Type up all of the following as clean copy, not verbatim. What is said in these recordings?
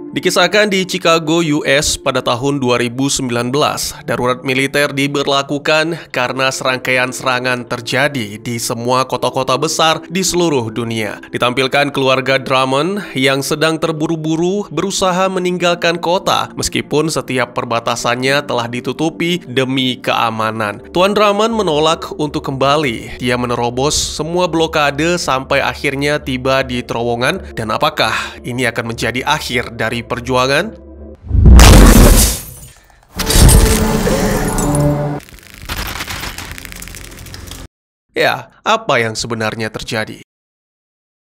Dikisahkan di Chicago, US pada tahun 2019, darurat militer diberlakukan karena serangkaian serangan terjadi di semua kota-kota besar di seluruh dunia. Ditampilkan keluarga Drummond yang sedang terburu-buru berusaha meninggalkan kota meskipun setiap perbatasannya telah ditutupi demi keamanan. Tuan Drummond menolak untuk kembali. Dia menerobos semua blokade sampai akhirnya tiba di terowongan. Dan apakah ini akan menjadi akhir dari perjuangan? Ya, apa yang sebenarnya terjadi?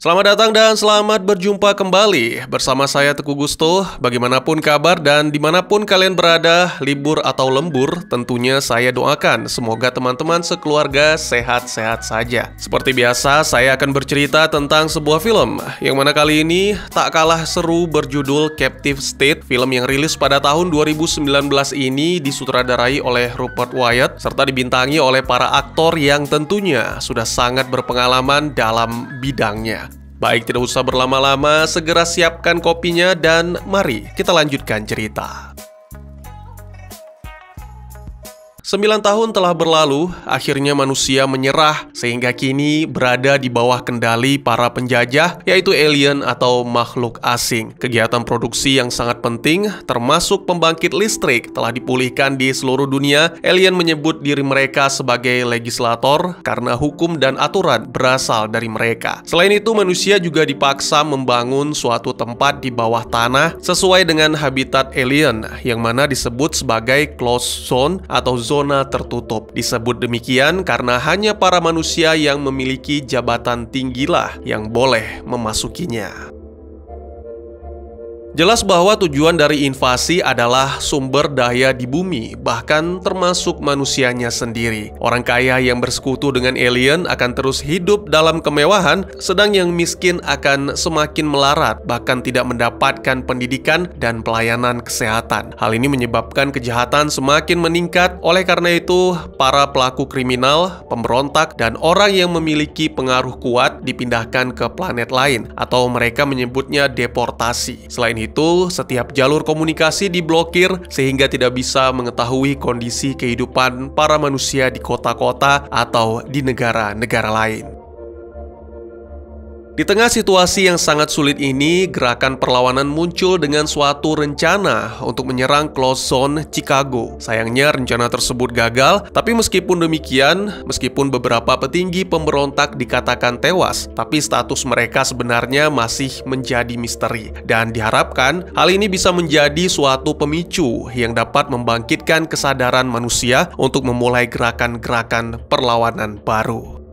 Selamat datang dan selamat berjumpa kembali bersama saya Teguh Gusto. Bagaimanapun kabar dan dimanapun kalian berada, libur atau lembur, tentunya saya doakan semoga teman-teman sekeluarga sehat-sehat saja. Seperti biasa, saya akan bercerita tentang sebuah film yang mana kali ini tak kalah seru berjudul Captive State. Film yang rilis pada tahun 2019 ini disutradarai oleh Rupert Wyatt serta dibintangi oleh para aktor yang tentunya sudah sangat berpengalaman dalam bidangnya. Baik, tidak usah berlama-lama, segera siapkan kopinya dan mari kita lanjutkan cerita. 9 tahun telah berlalu, akhirnya manusia menyerah sehingga kini berada di bawah kendali para penjajah, yaitu alien atau makhluk asing. Kegiatan produksi yang sangat penting, termasuk pembangkit listrik, telah dipulihkan di seluruh dunia. Alien menyebut diri mereka sebagai legislator karena hukum dan aturan berasal dari mereka. Selain itu, manusia juga dipaksa membangun suatu tempat di bawah tanah sesuai dengan habitat alien, yang mana disebut sebagai closed zone atau zona tertutup. Disebut demikian karena hanya para manusia yang memiliki jabatan tinggilah yang boleh memasukinya. Jelas bahwa tujuan dari invasi adalah sumber daya di bumi, bahkan termasuk manusianya sendiri. Orang kaya yang bersekutu dengan alien akan terus hidup dalam kemewahan, sedang yang miskin akan semakin melarat, bahkan tidak mendapatkan pendidikan dan pelayanan kesehatan. Hal ini menyebabkan kejahatan semakin meningkat. Oleh karena itu, para pelaku kriminal, pemberontak, dan orang yang memiliki pengaruh kuat dipindahkan ke planet lain, atau mereka menyebutnya deportasi. Selain itu, setiap jalur komunikasi diblokir sehingga tidak bisa mengetahui kondisi kehidupan para manusia di kota-kota atau di negara-negara lain. Di tengah situasi yang sangat sulit ini, gerakan perlawanan muncul dengan suatu rencana untuk menyerang closed zone Chicago. Sayangnya rencana tersebut gagal, tapi meskipun demikian, meskipun beberapa petinggi pemberontak dikatakan tewas, tapi status mereka sebenarnya masih menjadi misteri. Dan diharapkan hal ini bisa menjadi suatu pemicu yang dapat membangkitkan kesadaran manusia untuk memulai gerakan-gerakan perlawanan baru.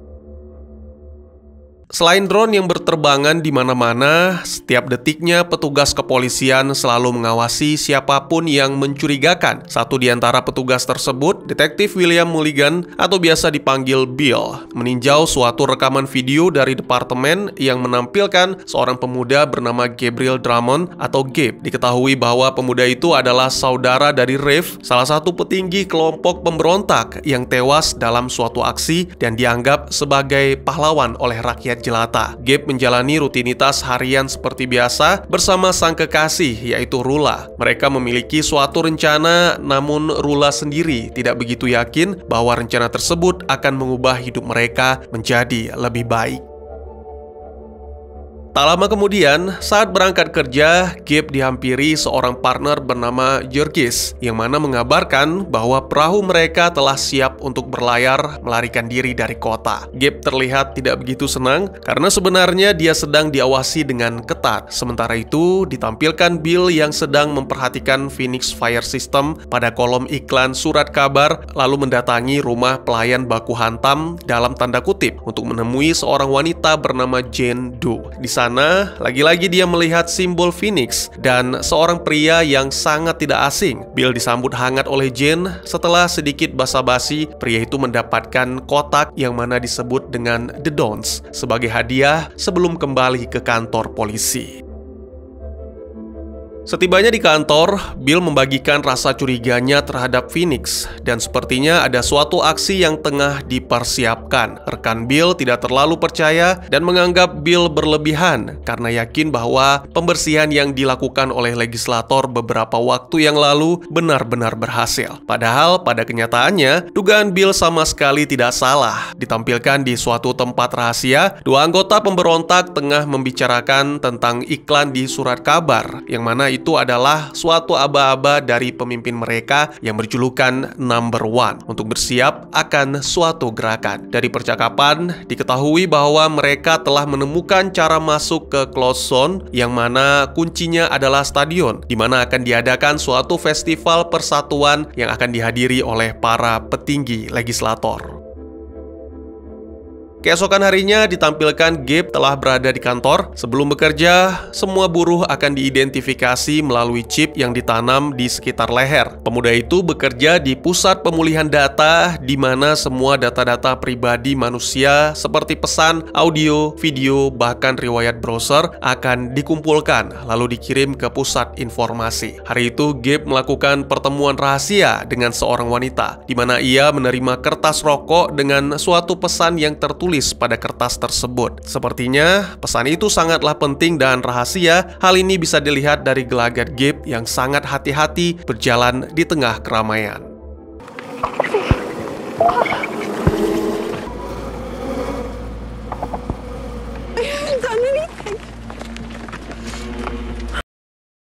Selain drone yang berterbangan di mana-mana, setiap detiknya petugas kepolisian selalu mengawasi siapapun yang mencurigakan. Satu di antara petugas tersebut, Detektif William Mulligan atau biasa dipanggil Bill, meninjau suatu rekaman video dari departemen yang menampilkan seorang pemuda bernama Gabriel Drummond atau Gabe. Diketahui bahwa pemuda itu adalah saudara dari Reeve, salah satu petinggi kelompok pemberontak yang tewas dalam suatu aksi dan dianggap sebagai pahlawan oleh rakyat jelata. Gabe menjalani rutinitas harian seperti biasa bersama sang kekasih, yaitu Rula. Mereka memiliki suatu rencana, namun Rula sendiri tidak begitu yakin bahwa rencana tersebut akan mengubah hidup mereka menjadi lebih baik. Tak lama kemudian, saat berangkat kerja, Gabe dihampiri seorang partner bernama Georges, yang mana mengabarkan bahwa perahu mereka telah siap untuk berlayar melarikan diri dari kota. Gabe terlihat tidak begitu senang karena sebenarnya dia sedang diawasi dengan ketat. Sementara itu, ditampilkan Bill yang sedang memperhatikan Phoenix Fire System pada kolom iklan surat kabar, lalu mendatangi rumah pelayan baku hantam dalam tanda kutip untuk menemui seorang wanita bernama Jane Doe. Di sana, lagi-lagi dia melihat simbol Phoenix dan seorang pria yang sangat tidak asing. Bill disambut hangat oleh Jane. Setelah sedikit basa-basi, pria itu mendapatkan kotak yang mana disebut dengan The Dons sebagai hadiah sebelum kembali ke kantor polisi. Setibanya di kantor, Bill membagikan rasa curiganya terhadap Phoenix dan sepertinya ada suatu aksi yang tengah dipersiapkan. Rekan Bill tidak terlalu percaya dan menganggap Bill berlebihan karena yakin bahwa pembersihan yang dilakukan oleh legislator beberapa waktu yang lalu benar-benar berhasil. Padahal pada kenyataannya, dugaan Bill sama sekali tidak salah. Ditampilkan di suatu tempat rahasia, dua anggota pemberontak tengah membicarakan tentang iklan di surat kabar, yang mana itu adalah suatu aba-aba dari pemimpin mereka yang berjulukan Number One untuk bersiap akan suatu gerakan. Dari percakapan, diketahui bahwa mereka telah menemukan cara masuk ke close zone yang mana kuncinya adalah stadion, di mana akan diadakan suatu festival persatuan yang akan dihadiri oleh para petinggi legislator. Keesokan harinya ditampilkan Gabe telah berada di kantor. Sebelum bekerja, semua buruh akan diidentifikasi melalui chip yang ditanam di sekitar leher. Pemuda itu bekerja di pusat pemulihan data di mana semua data-data pribadi manusia seperti pesan, audio, video, bahkan riwayat browser akan dikumpulkan lalu dikirim ke pusat informasi. Hari itu Gabe melakukan pertemuan rahasia dengan seorang wanita di mana ia menerima kertas rokok dengan suatu pesan yang tertulis pada kertas tersebut. Sepertinya pesan itu sangatlah penting dan rahasia. Hal ini bisa dilihat dari gelagat Gabe yang sangat hati-hati berjalan di tengah keramaian.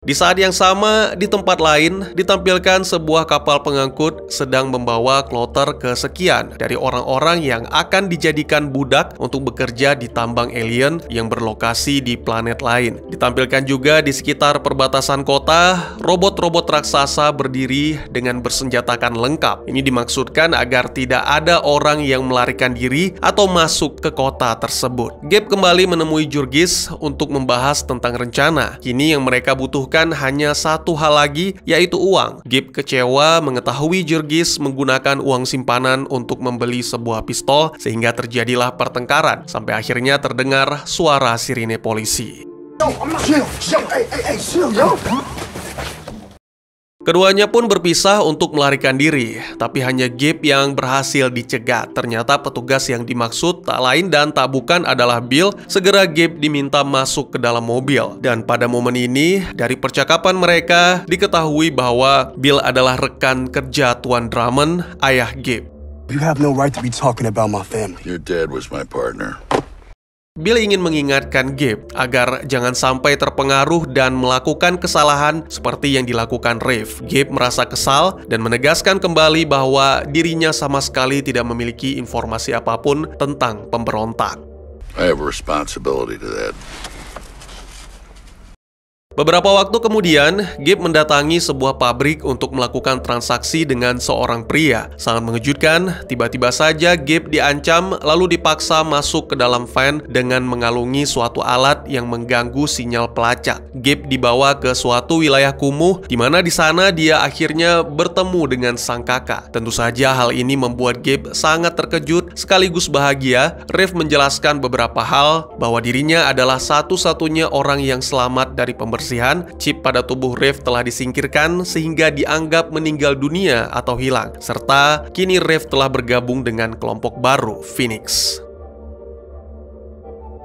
Di saat yang sama, di tempat lain, ditampilkan sebuah kapal pengangkut sedang membawa kloter kesekian dari orang-orang yang akan dijadikan budak untuk bekerja di tambang alien yang berlokasi di planet lain. Ditampilkan juga di sekitar perbatasan kota, robot-robot raksasa berdiri dengan bersenjatakan lengkap. Ini dimaksudkan agar tidak ada orang yang melarikan diri atau masuk ke kota tersebut. Gabe kembali menemui Jurgis untuk membahas tentang rencana. Kini yang mereka butuhkan hanya satu hal lagi, yaitu uang. Gabe kecewa mengetahui Jurgis menggunakan uang simpanan untuk membeli sebuah pistol, sehingga terjadilah pertengkaran sampai akhirnya terdengar suara sirine polisi. Keduanya pun berpisah untuk melarikan diri, tapi hanya Gabe yang berhasil dicegat. Ternyata petugas yang dimaksud tak lain dan tak bukan adalah Bill. Segera Gabe diminta masuk ke dalam mobil. Dan pada momen ini, dari percakapan mereka, diketahui bahwa Bill adalah rekan kerja Tuan Drummond, ayah Gabe. You have no right to be talking about my family. Your dad was my partner. Bill ingin mengingatkan Gabe agar jangan sampai terpengaruh dan melakukan kesalahan seperti yang dilakukan Rafe. Gabe merasa kesal dan menegaskan kembali bahwa dirinya sama sekali tidak memiliki informasi apapun tentang pemberontak. I have a responsibility to that. Beberapa waktu kemudian, Gabe mendatangi sebuah pabrik untuk melakukan transaksi dengan seorang pria. Sangat mengejutkan, tiba-tiba saja Gabe diancam lalu dipaksa masuk ke dalam van dengan mengalungi suatu alat yang mengganggu sinyal pelacak. Gabe dibawa ke suatu wilayah kumuh di mana di sana dia akhirnya bertemu dengan sang kakak. Tentu saja hal ini membuat Gabe sangat terkejut sekaligus bahagia. Rafe menjelaskan beberapa hal bahwa dirinya adalah satu-satunya orang yang selamat dari pembersihan. Chip pada tubuh Rafe telah disingkirkan sehingga dianggap meninggal dunia atau hilang. Serta kini Rafe telah bergabung dengan kelompok baru, Phoenix.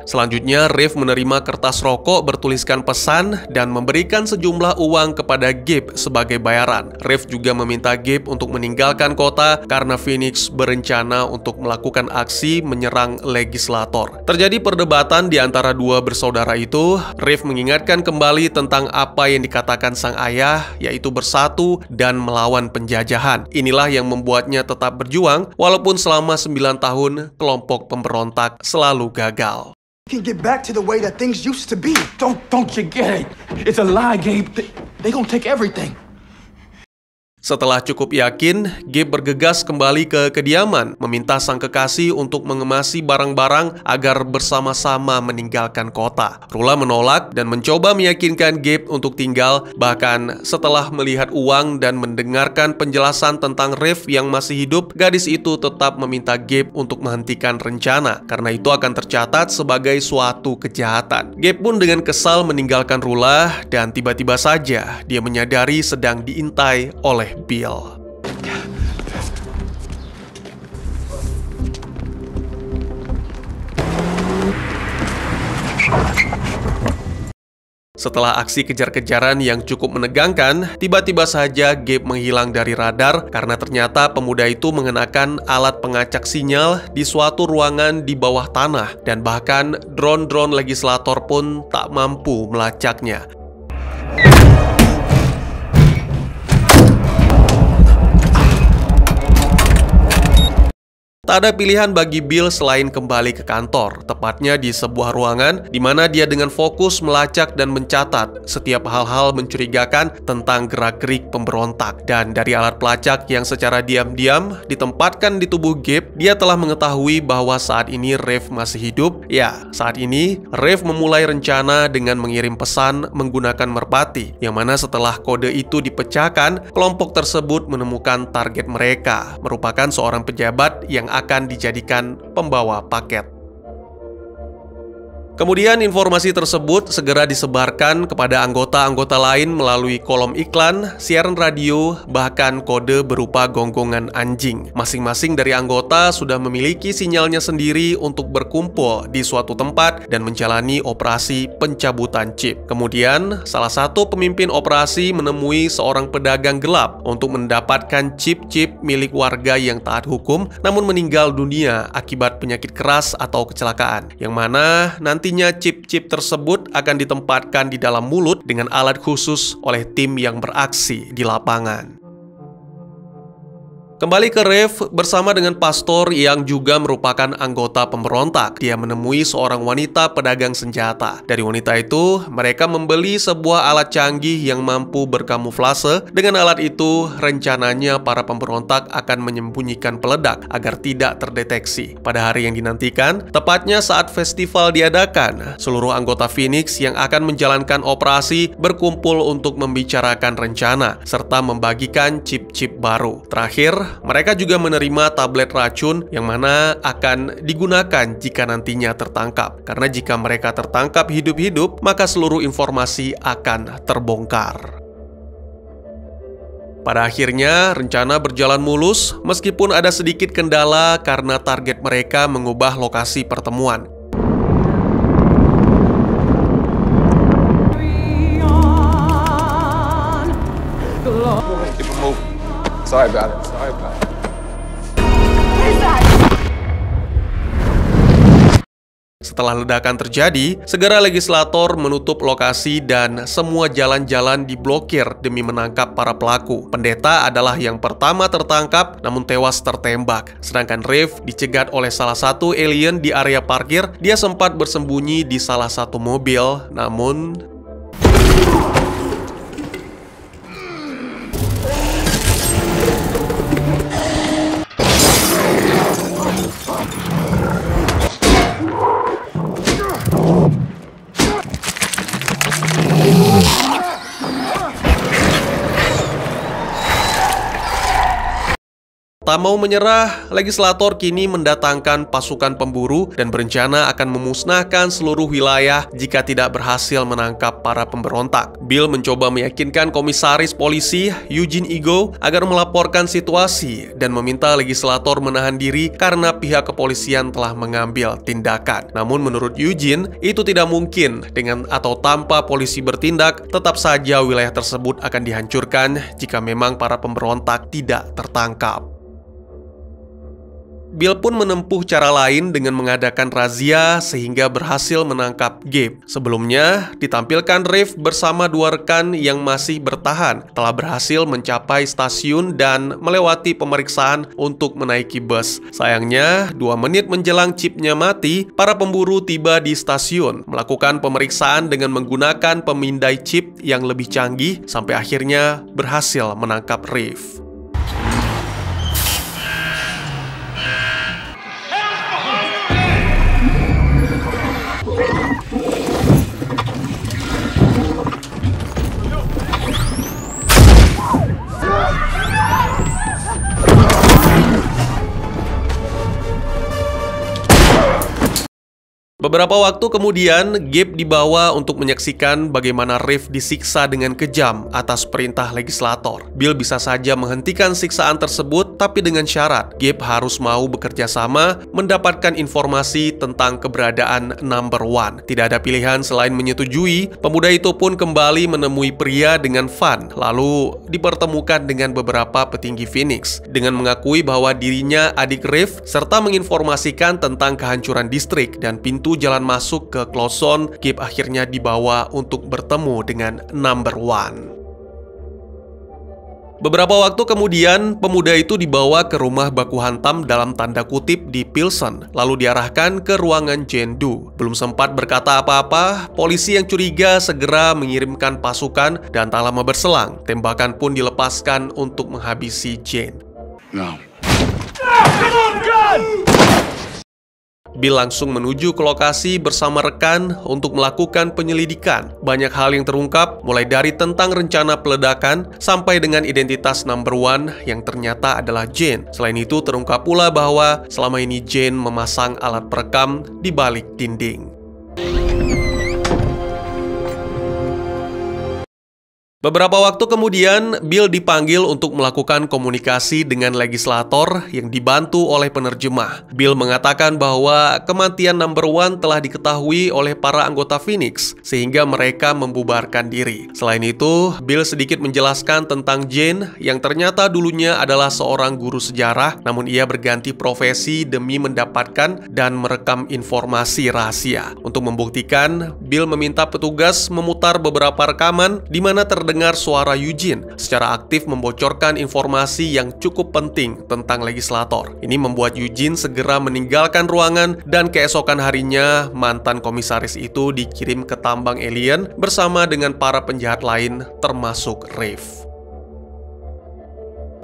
Selanjutnya, Rafe menerima kertas rokok bertuliskan pesan dan memberikan sejumlah uang kepada Gabe sebagai bayaran. Rafe juga meminta Gabe untuk meninggalkan kota karena Phoenix berencana untuk melakukan aksi menyerang legislator. Terjadi perdebatan di antara dua bersaudara itu. Rafe mengingatkan kembali tentang apa yang dikatakan sang ayah, yaitu bersatu dan melawan penjajahan. Inilah yang membuatnya tetap berjuang, walaupun selama 9 tahun kelompok pemberontak selalu gagal. Can get back to the way that things used to be. Don't you get it? It's a lie, Gabe. They gonna take everything. Setelah cukup yakin, Gabe bergegas kembali ke kediaman, meminta sang kekasih untuk mengemasi barang-barang agar bersama-sama meninggalkan kota. Rula menolak dan mencoba meyakinkan Gabe untuk tinggal, bahkan setelah melihat uang dan mendengarkan penjelasan tentang Rev yang masih hidup, gadis itu tetap meminta Gabe untuk menghentikan rencana, karena itu akan tercatat sebagai suatu kejahatan. Gabe pun dengan kesal meninggalkan Rula, dan tiba-tiba saja dia menyadari sedang diintai oleh Bill. Setelah aksi kejar-kejaran yang cukup menegangkan, tiba-tiba saja Gabe menghilang dari radar karena ternyata pemuda itu mengenakan alat pengacak sinyal di suatu ruangan di bawah tanah, dan bahkan drone-drone legislator pun tak mampu melacaknya. Tak ada pilihan bagi Bill selain kembali ke kantor, tepatnya di sebuah ruangan di mana dia dengan fokus melacak dan mencatat setiap hal-hal mencurigakan tentang gerak-gerik pemberontak. Dan dari alat pelacak yang secara diam-diam ditempatkan di tubuh Gabe, dia telah mengetahui bahwa saat ini Rev masih hidup. Ya, saat ini Rev memulai rencana dengan mengirim pesan menggunakan merpati, yang mana setelah kode itu dipecahkan, kelompok tersebut menemukan target mereka, merupakan seorang pejabat yang akan dijadikan pembawa paket. Kemudian informasi tersebut segera disebarkan kepada anggota-anggota lain melalui kolom iklan, siaran radio, bahkan kode berupa gonggongan anjing. Masing-masing dari anggota sudah memiliki sinyalnya sendiri untuk berkumpul di suatu tempat dan menjalani operasi pencabutan chip. Kemudian, salah satu pemimpin operasi menemui seorang pedagang gelap untuk mendapatkan chip-chip milik warga yang taat hukum namun meninggal dunia akibat penyakit keras atau kecelakaan, yang mana nantinya chip-chip tersebut akan ditempatkan di dalam mulut dengan alat khusus oleh tim yang beraksi di lapangan. Kembali ke Rev bersama dengan pastor yang juga merupakan anggota pemberontak. Dia menemui seorang wanita pedagang senjata. Dari wanita itu, mereka membeli sebuah alat canggih yang mampu berkamuflase. Dengan alat itu, rencananya para pemberontak akan menyembunyikan peledak agar tidak terdeteksi. Pada hari yang dinantikan, tepatnya saat festival diadakan, seluruh anggota Phoenix yang akan menjalankan operasi berkumpul untuk membicarakan rencana serta membagikan chip-chip baru. Terakhir, mereka juga menerima tablet racun yang mana akan digunakan jika nantinya tertangkap. Karena jika mereka tertangkap hidup-hidup, maka seluruh informasi akan terbongkar. Pada akhirnya, rencana berjalan mulus meskipun ada sedikit kendala karena target mereka mengubah lokasi pertemuan. Sorry about it. Sorry about it. Setelah ledakan terjadi, segera legislator menutup lokasi dan semua jalan-jalan diblokir demi menangkap para pelaku. Pendeta adalah yang pertama tertangkap namun tewas tertembak. Sedangkan Rev dicegat oleh salah satu alien di area parkir. Dia sempat bersembunyi di salah satu mobil, namun tak mau menyerah, legislator kini mendatangkan pasukan pemburu dan berencana akan memusnahkan seluruh wilayah jika tidak berhasil menangkap para pemberontak. Bill mencoba meyakinkan komisaris polisi, Eugene Ego, agar melaporkan situasi dan meminta legislator menahan diri karena pihak kepolisian telah mengambil tindakan. Namun menurut Eugene, itu tidak mungkin. Dengan atau tanpa polisi bertindak, tetap saja wilayah tersebut akan dihancurkan jika memang para pemberontak tidak tertangkap. Bill pun menempuh cara lain dengan mengadakan razia sehingga berhasil menangkap Gabe. Sebelumnya, ditampilkan Reeve bersama dua rekan yang masih bertahan telah berhasil mencapai stasiun dan melewati pemeriksaan untuk menaiki bus. Sayangnya, 2 menit menjelang chipnya mati, para pemburu tiba di stasiun, melakukan pemeriksaan dengan menggunakan pemindai chip yang lebih canggih sampai akhirnya berhasil menangkap Reeve. Beberapa waktu kemudian, Gabe dibawa untuk menyaksikan bagaimana Reeve disiksa dengan kejam atas perintah legislator. Bill bisa saja menghentikan siksaan tersebut, tapi dengan syarat Gabe harus mau bekerja sama mendapatkan informasi tentang keberadaan Number One. Tidak ada pilihan selain menyetujui. Pemuda itu pun kembali menemui pria dengan Van, lalu dipertemukan dengan beberapa petinggi Phoenix dengan mengakui bahwa dirinya adik Reeve serta menginformasikan tentang kehancuran distrik dan pintu jalan masuk ke Close Zone. Gabe akhirnya dibawa untuk bertemu dengan Number One. Beberapa waktu kemudian, pemuda itu dibawa ke rumah baku hantam dalam tanda kutip di Pilsen, lalu diarahkan ke ruangan Jane Doe. Belum sempat berkata apa-apa, polisi yang curiga segera mengirimkan pasukan dan tak lama berselang, tembakan pun dilepaskan untuk menghabisi Jane. No. Bill langsung menuju ke lokasi bersama rekan untuk melakukan penyelidikan. Banyak hal yang terungkap, mulai dari tentang rencana peledakan sampai dengan identitas Number One yang ternyata adalah Jane. Selain itu, terungkap pula bahwa selama ini Jane memasang alat perekam di balik dinding. Beberapa waktu kemudian, Bill dipanggil untuk melakukan komunikasi dengan legislator yang dibantu oleh penerjemah. Bill mengatakan bahwa kematian Number One telah diketahui oleh para anggota Phoenix, sehingga mereka membubarkan diri. Selain itu, Bill sedikit menjelaskan tentang Jane yang ternyata dulunya adalah seorang guru sejarah, namun ia berganti profesi demi mendapatkan dan merekam informasi rahasia. Untuk membuktikan, Bill meminta petugas memutar beberapa rekaman di mana terdengar suara Eugene secara aktif membocorkan informasi yang cukup penting tentang legislator. Ini membuat Eugene segera meninggalkan ruangan dan keesokan harinya mantan komisaris itu dikirim ke tambang alien bersama dengan para penjahat lain termasuk Reeve.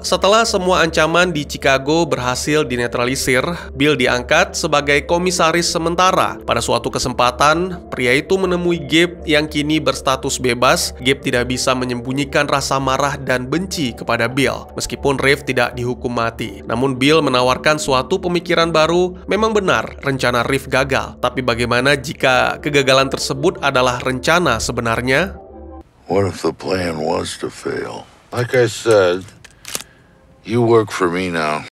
Setelah semua ancaman di Chicago berhasil dinetralisir, Bill diangkat sebagai komisaris sementara. Pada suatu kesempatan, pria itu menemui Gabe yang kini berstatus bebas. Gabe tidak bisa menyembunyikan rasa marah dan benci kepada Bill, meskipun Reeve tidak dihukum mati. Namun Bill menawarkan suatu pemikiran baru. Memang benar, rencana Reeve gagal. Tapi bagaimana jika kegagalan tersebut adalah rencana sebenarnya? What if the plan was to fail? Like I said, you work for me now.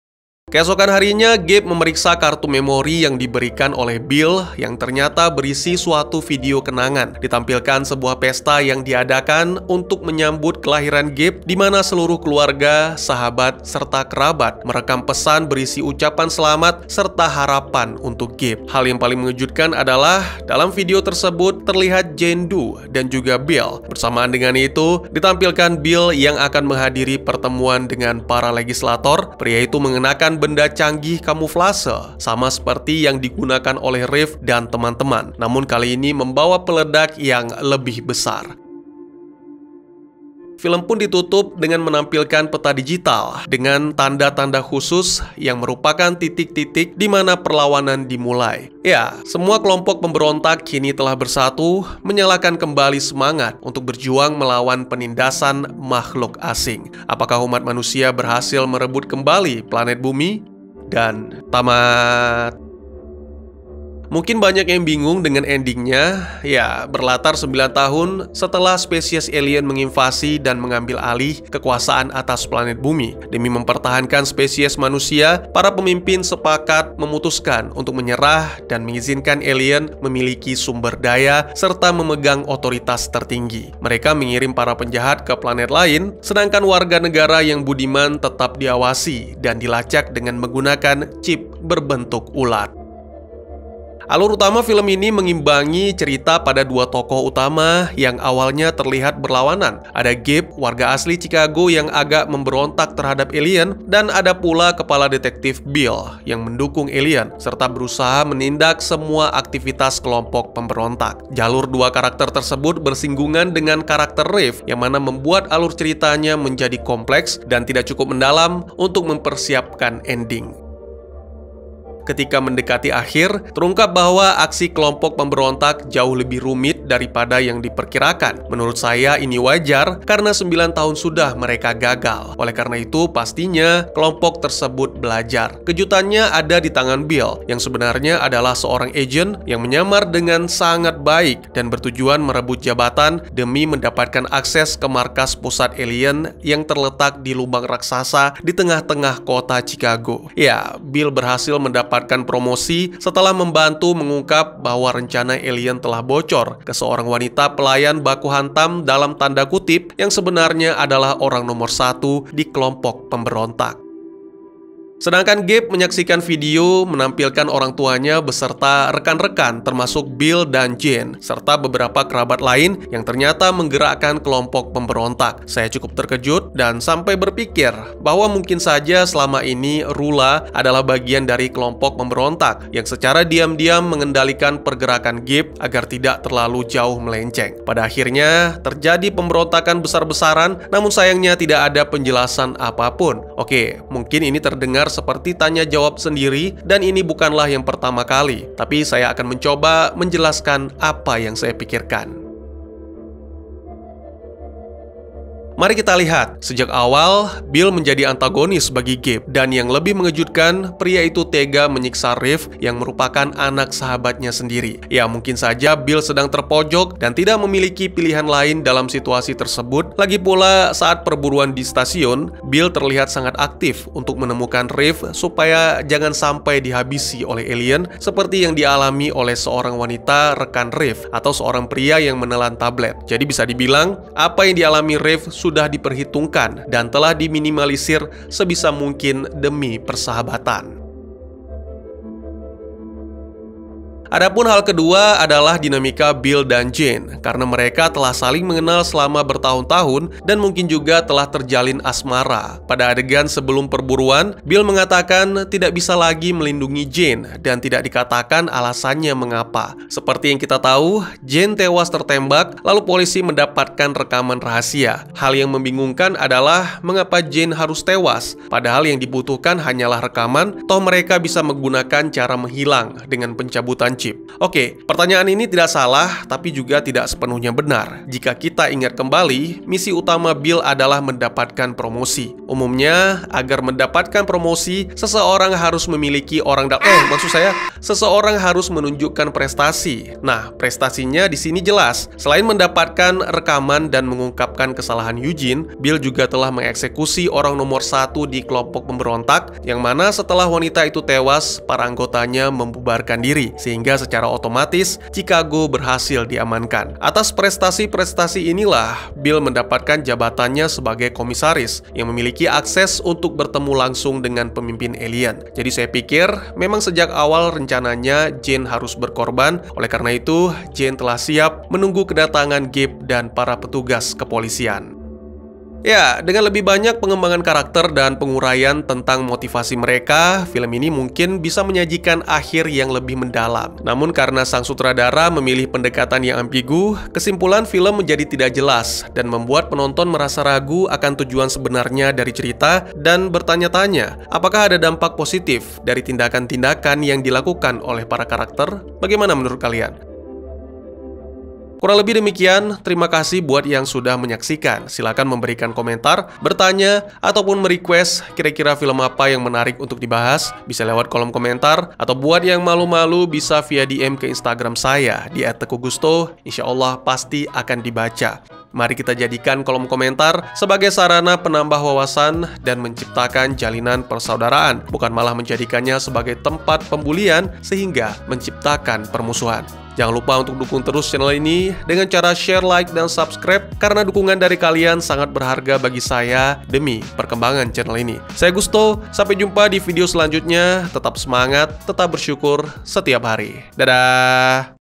Keesokan harinya, Gabe memeriksa kartu memori yang diberikan oleh Bill yang ternyata berisi suatu video kenangan. Ditampilkan sebuah pesta yang diadakan untuk menyambut kelahiran Gabe, di mana seluruh keluarga, sahabat, serta kerabat merekam pesan berisi ucapan selamat serta harapan untuk Gabe. Hal yang paling mengejutkan adalah dalam video tersebut terlihat Jane Doe dan juga Bill. Bersamaan dengan itu, ditampilkan Bill yang akan menghadiri pertemuan dengan para legislator. Pria itu mengenakan benda canggih kamuflase, sama seperti yang digunakan oleh Reeve dan teman-teman. Namun kali ini membawa peledak yang lebih besar. Film pun ditutup dengan menampilkan peta digital dengan tanda-tanda khusus yang merupakan titik-titik di mana perlawanan dimulai. Ya, semua kelompok pemberontak kini telah bersatu, menyalakan kembali semangat untuk berjuang melawan penindasan makhluk asing. Apakah umat manusia berhasil merebut kembali planet bumi? Dan tamat. Mungkin banyak yang bingung dengan endingnya. Ya, berlatar 9 tahun setelah spesies alien menginvasi dan mengambil alih kekuasaan atas planet bumi. Demi mempertahankan spesies manusia, para pemimpin sepakat memutuskan untuk menyerah dan mengizinkan alien memiliki sumber daya serta memegang otoritas tertinggi. Mereka mengirim para penjahat ke planet lain, sedangkan warga negara yang budiman tetap diawasi dan dilacak dengan menggunakan chip berbentuk ulat. Alur utama film ini mengimbangi cerita pada dua tokoh utama yang awalnya terlihat berlawanan. Ada Gabe, warga asli Chicago yang agak memberontak terhadap alien, dan ada pula kepala detektif Bill yang mendukung alien serta berusaha menindak semua aktivitas kelompok pemberontak. Jalur dua karakter tersebut bersinggungan dengan karakter Reeve yang mana membuat alur ceritanya menjadi kompleks dan tidak cukup mendalam untuk mempersiapkan ending. Ketika mendekati akhir, terungkap bahwa aksi kelompok pemberontak jauh lebih rumit daripada yang diperkirakan. Menurut saya ini wajar karena 9 tahun sudah mereka gagal. Oleh karena itu, pastinya kelompok tersebut belajar. Kejutannya ada di tangan Bill, yang sebenarnya adalah seorang agen yang menyamar dengan sangat baik dan bertujuan merebut jabatan demi mendapatkan akses ke markas pusat alien yang terletak di lubang raksasa di tengah-tengah kota Chicago. Ya, Bill berhasil mendapatkan promosi setelah membantu mengungkap bahwa rencana alien telah bocor ke seorang wanita pelayan baku hantam dalam tanda kutip yang sebenarnya adalah orang nomor 1 di kelompok pemberontak. Sedangkan Gabe menyaksikan video menampilkan orang tuanya beserta rekan-rekan termasuk Bill dan Jane serta beberapa kerabat lain yang ternyata menggerakkan kelompok pemberontak. Saya cukup terkejut dan sampai berpikir bahwa mungkin saja selama ini Rula adalah bagian dari kelompok pemberontak yang secara diam-diam mengendalikan pergerakan Gabe agar tidak terlalu jauh melenceng. Pada akhirnya terjadi pemberontakan besar-besaran, namun sayangnya tidak ada penjelasan apapun. Oke, mungkin ini terdengar seperti tanya jawab sendiri dan ini bukanlah yang pertama kali, tapi saya akan mencoba menjelaskan apa yang saya pikirkan. Mari kita lihat, sejak awal, Bill menjadi antagonis bagi Gabe, dan yang lebih mengejutkan, pria itu tega menyiksa Reeve yang merupakan anak sahabatnya sendiri. Ya, mungkin saja Bill sedang terpojok dan tidak memiliki pilihan lain dalam situasi tersebut. Lagi pula, saat perburuan di stasiun, Bill terlihat sangat aktif untuk menemukan Reeve supaya jangan sampai dihabisi oleh alien seperti yang dialami oleh seorang wanita rekan Reeve atau seorang pria yang menelan tablet. Jadi bisa dibilang, apa yang dialami Reeve sudah diperhitungkan dan telah diminimalisir sebisa mungkin demi persahabatan. Adapun hal kedua adalah dinamika Bill dan Jane, karena mereka telah saling mengenal selama bertahun-tahun dan mungkin juga telah terjalin asmara. Pada adegan sebelum perburuan, Bill mengatakan tidak bisa lagi melindungi Jane dan tidak dikatakan alasannya mengapa. Seperti yang kita tahu, Jane tewas tertembak, lalu polisi mendapatkan rekaman rahasia. Hal yang membingungkan adalah mengapa Jane harus tewas, padahal yang dibutuhkan hanyalah rekaman, toh mereka bisa menggunakan cara menghilang dengan pencabutan chip. Oke, pertanyaan ini tidak salah, tapi juga tidak sepenuhnya benar. Jika kita ingat kembali, misi utama Bill adalah mendapatkan promosi. Umumnya, agar mendapatkan promosi, seseorang harus memiliki seseorang harus menunjukkan prestasi. Nah, prestasinya di sini jelas. Selain mendapatkan rekaman dan mengungkapkan kesalahan Eugene, Bill juga telah mengeksekusi orang nomor 1 di kelompok pemberontak, yang mana setelah wanita itu tewas, para anggotanya membubarkan diri, sehingga secara otomatis Chicago berhasil diamankan. Atas prestasi-prestasi inilah Bill mendapatkan jabatannya sebagai komisaris yang memiliki akses untuk bertemu langsung dengan pemimpin alien. Jadi saya pikir memang sejak awal rencananya Jane harus berkorban. Oleh karena itu, Jane telah siap menunggu kedatangan Gabe dan para petugas kepolisian. Ya, dengan lebih banyak pengembangan karakter dan penguraian tentang motivasi mereka, film ini mungkin bisa menyajikan akhir yang lebih mendalam. Namun karena sang sutradara memilih pendekatan yang ambigu, kesimpulan film menjadi tidak jelas dan membuat penonton merasa ragu akan tujuan sebenarnya dari cerita dan bertanya-tanya, apakah ada dampak positif dari tindakan-tindakan yang dilakukan oleh para karakter? Bagaimana menurut kalian? Kurang lebih demikian, terima kasih buat yang sudah menyaksikan. Silakan memberikan komentar, bertanya, ataupun merequest kira-kira film apa yang menarik untuk dibahas. Bisa lewat kolom komentar, atau buat yang malu-malu bisa via DM ke Instagram saya di @teguhgusto. Insya Allah pasti akan dibaca. Mari kita jadikan kolom komentar sebagai sarana penambah wawasan dan menciptakan jalinan persaudaraan, bukan malah menjadikannya sebagai tempat pembulian sehingga menciptakan permusuhan. Jangan lupa untuk dukung terus channel ini dengan cara share, like, dan subscribe, karena dukungan dari kalian sangat berharga bagi saya demi perkembangan channel ini. Saya Gusto, sampai jumpa di video selanjutnya. Tetap semangat, tetap bersyukur setiap hari. Dadah!